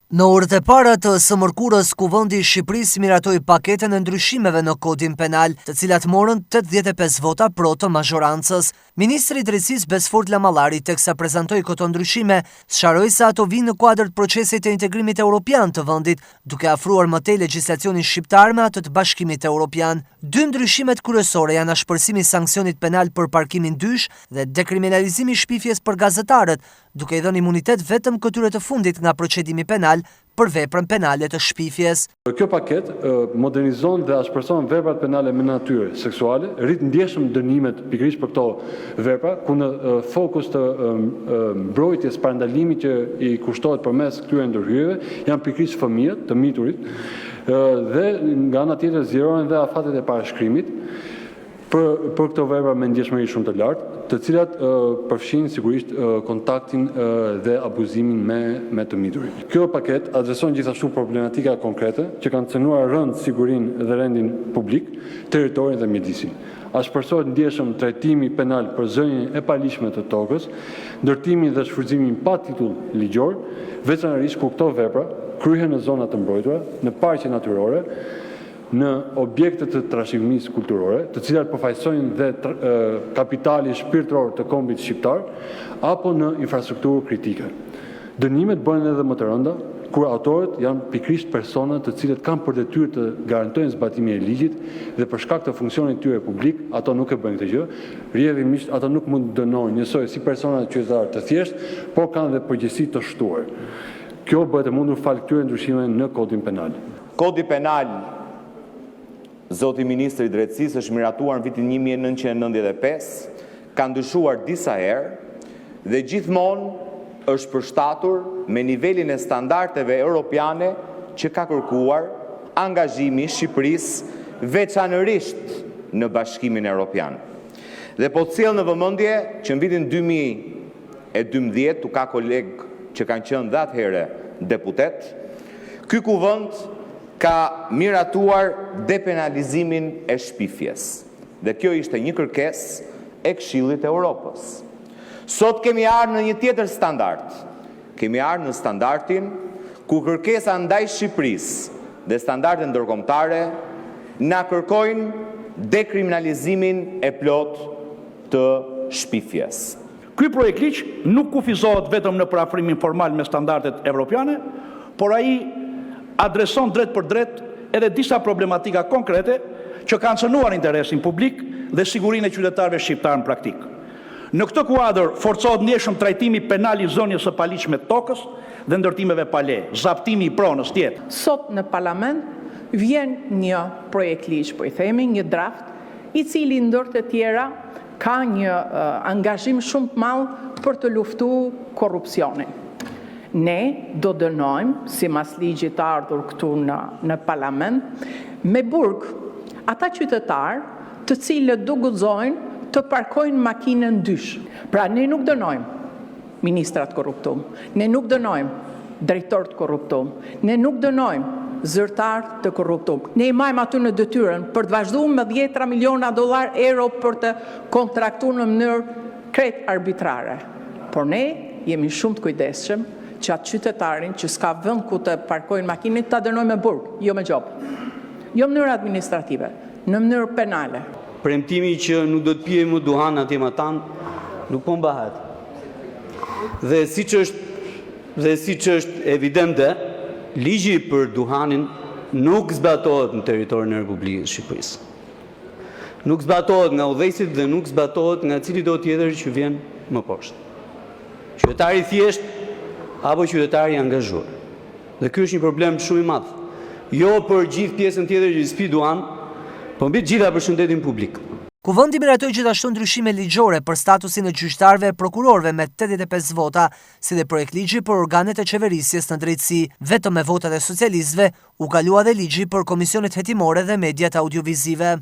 Në orët e para të së mërkurës, Kuvendi i Shqipërisë miratoi paketën e ndryshimeve në Kodin Penal, të cilat morën 85 vota pro të mazhorancës. Ministri i Drejtësisë Besford Lamallari, teksa prezantoi këto ndryshime, sqaroi se ato vijnë në kuadër të procesit të integrimit evropian të vendit, duke afruar më tej legjislacionin shqiptar me atë të Bashkimit Evropian. Dy ndryshimet kryesore janë ashpërsimi i sanksionit penal për parkimin dysh dhe dekriminalizimi i shpifjes për gazetarët, duke i dhënë imunitet vetëm këtyre të fundit nga procedimi penal për veprën penale të shpifjes. Kjo paket modernizon dhe ashpërson veprat penale me natyrë seksuale, rrit ndjeshëm dënimet pikërisht për këto vepra, ku në fokus të mbrojtjes parandalimit që i kushtohet përmes këtyre ndërhyrjeve janë pikërisht fëmijët të miturit, dhe nga ana tjetër zgjerohen dhe afatet e parashkrimit për këto vepra me ndjeshmëri shumë të lartë, të cilat përfshin sigurisht kontaktin dhe abuzimin me të miturit. Kjo paket adreson gjithashtu problematika konkrete që kanë cënuar rënd sigurinë dhe rendin publik, territorin dhe mjedisin. Ashpërsohet ndjeshëm trajtimi penal për zënjen e palishme të tokës, ndërtimin dhe shfrytëzimin pa titull ligjor, veçanërisht ku këto vepra kryhen në zona të mbrojtura, në parqe natyrore, në objekte të trashëgimisë kulturore, të cilat përfaqësojnë dhe kapitali shpirtëror të kombit shqiptar, apo në infrastrukturë kritike. Dënimet bëhen edhe më të rënda, kur autorët janë pikërisht persona të cilët kanë për detyrë të garantojnë zbatimin e ligjit dhe për shkak të funksionit tyre publik, ato nuk e bëjnë këtë gjë. Rrjedhimisht ato nuk mund të dënojnë njësoj si persona qytetarë të thjeshtë, por kanë dhe përgjegjësi të shtuar. Kjo bëhet e mundur fal këtyre ndryshimeve në Kodin Penal. Kodi Penal, Zoti Ministri i Drejtësisë, është miratuar në vitin 1995, ka ndryshuar disa herë dhe gjithmonë është përshtatur me nivelin e standardeve europiane që ka kërkuar angazhimi i Shqipërisë veçanërisht në Bashkimin Evropian. Dhe po sjell në vëmendje që në vitin 2012, tu ka kolegë që kanë qenë dhe atëherë deputet, ky kuvend ka miratuar depenalizimin e shpifjes. Dhe kjo ishte një kërkesë e Këshillit të Evropës. Sot kemi ardhur në një tjetër standard. Kemi ardhur në standardin ku kërkesa ndaj Shqipërisë dhe standardet ndërkombëtare na kërkojnë dekriminalizimin e plot të shpifjes. Ky projekt ligj nuk kufizohet vetëm në parafrimin formal me standardet evropiane, por ai adreson drejt për drejt edhe disa problematika konkrete që kanë cënuar interesin publik dhe sigurinë e qytetarëve shqiptarë në praktik. Në këtë kuadër forcohet ndjeshëm trajtimi penal i zonjës së paligjshme të tokës dhe ndërtimeve pale, zaptimi i pronës tjetër. Sot në parlament vjen një projekt ligj, po i themi një draft, i cili ndër të tjera ka një angazhim shumë të madh për të luftuar korrupsionin. Ne do dënojmë, si mas ligjit të ardhur këtu në parlament, me burg ata qytetarë të cilët do guxojnë të parkojnë makinën dysh. Pra ne nuk dënojmë ministrat korruptum, ne nuk dënojmë drejtorët korruptum, ne nuk dënojmë zyrtarë të korruptum. Ne i majmë aty në detyrën për të vazhduar me 10 miliona dollar euro për të kontraktuar në mënyrë krejt arbitrare. Por ne jemi shumë të kujdesshëm që atë qytetarin që s'ka vend ku të parkojnë makinën ta dënojmë me burg, jo me gjop. Jo në mënyrë administrative, në mënyrë penale. Premtimi që nuk do të pijej më duhan atje më tan, nuk po mbahet. Dhe siç është evidente, ligji për duhanin nuk zbatohet në territorin e Republikës së Shqipërisë. Nuk zbatohet nga udhëheqësit dhe nuk zbatohet nga cili do tjetër që vjen më poshtë. Qytetari thjesht apo qytetari i angazhuar. Dhe ky është një problem shumë i madh. Jo për gjithë pjesën tjetër që spi duan, por mbi të gjitha për shëndetin publik. Kuvendi miratoi gjithashtu ndryshime ligjore për statusin e gjyqtarëve e prokurorëve me 85 vota, si dhe projekt ligji për organet e qeverisjes në drejtësi. Vetëm me votat e socialistëve u kalua dhe ligji për komisionet hetimore dhe mediat audiovizive.